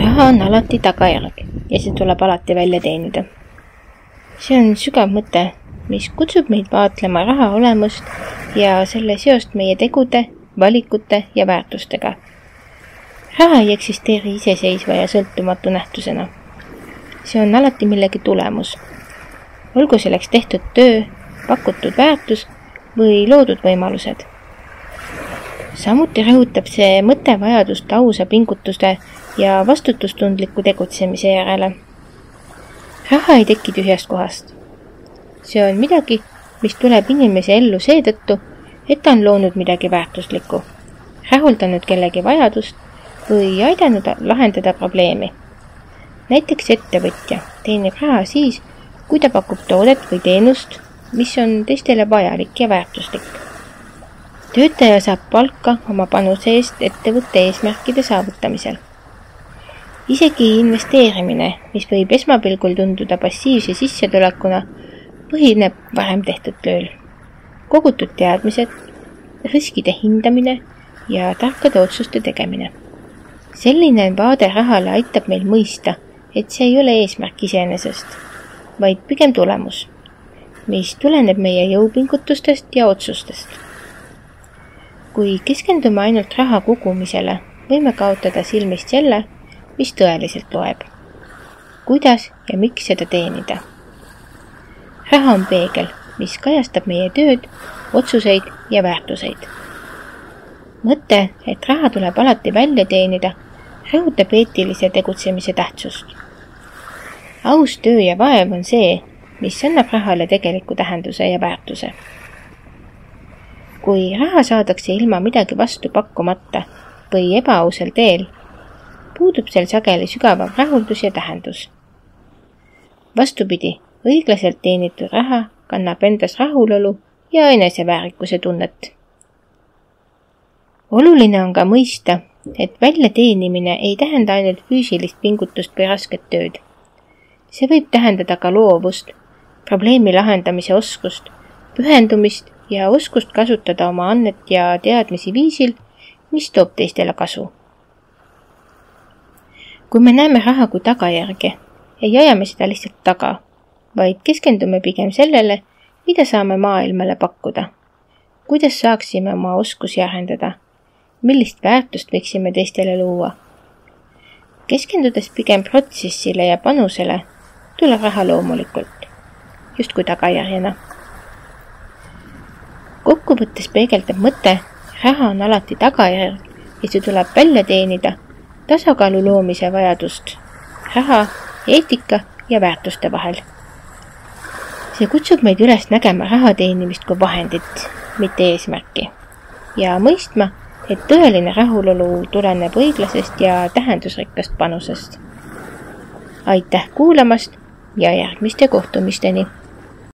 Raha on alati tagajärg ja see tuleb alati välja teenida. See on sügav mõte, mis kutsub meid vaatlema raha olemust ja selle seost meie tegude, valikute ja väärtustega. Raha ei eksisteeri iseseisva ja sõltumatu nähtusena. See on alati millegi tulemus. Olgu selleks tehtud töö, pakutud väärtus või loodud võimalused. Samuti rõhutab see mõte vajadust ausa pingutuse ja vastutustundliku tegutsemise järele. Raha ei teki tühjast kohast. See on midagi, mis tuleb inimese ellu seetõttu, et ta on loonud midagi väärtuslikku, rahuldanud kellegi vajadust või aidanud lahendada probleemi. Näiteks ettevõtja teenib raha siis, kui ta pakub toodet või teenust, mis on teistele vajalik ja väärtuslik. Töötaja saab palka oma panuse eest ettevõtte eesmärkide saavutamisel. Isegi investeerimine, mis võib esmapilgul tunduda passiivse sissetulekuna, põhineb varem tehtud tööl. Kogutud teadmised, riskide hindamine ja tarkade otsuste tegemine. Selline vaade rahale aitab meil mõista, et see ei ole eesmärk iseenesest, vaid pigem tulemus, mis tuleneb meie jõupingutustest ja otsustest. Kui keskendume ainult raha kogumisele, võime kaotada silmist selle, mis tõeliselt loeb. Kuidas ja miks seda teenida? Raha on peegel, mis kajastab meie tööd, otsuseid ja väärtuseid. Mõte, et raha tuleb alati välja teenida, rõhutab eetilise tegutsemise tähtsust. Aus töö ja vaev on see, mis annab rahale tegeliku tähenduse ja väärtuse. Kui raha saadakse ilma midagi vastu pakkumata või ebaausal teel, puudub seal sageli sügavam rahuldus ja tähendus. Vastupidi, õiglaselt teenitud raha kannab endas rahulolu ja eneseväärikuse tunnet. Oluline on ka mõista, et väljateenimine ei tähenda ainult füüsilist pingutust või rasket tööd. See võib tähendada ka loovust, probleemi lahendamise oskust, pühendumist ja oskust kasutada oma annet ja teadmisi viisil, mis toob teistele kasu. Kui me näeme raha kui tagajärge, ei aja me seda lihtsalt taga, vaid keskendume pigem sellele, mida saame maailmale pakkuda, kuidas saaksime oma oskusi arendada, millist väärtust võiksime teistele luua. Keskendudes pigem protsessile ja panusele, tuleb raha loomulikult, justkui tagajärjena. Kokkuvõttes peegeldab mõte, raha on alati tagajärg ja see tuleb välja teenida tasakaalu loomise vajadust, raha, eetika ja väärtuste vahel. See kutsub meid üles nägema raha teenimist kui vahendit, mitte eesmärki, ja mõistma, et tõeline rahulolu tuleneb õiglasest ja tähendusrikkast panusest. Aitäh kuulamast ja järgmiste kohtumisteni!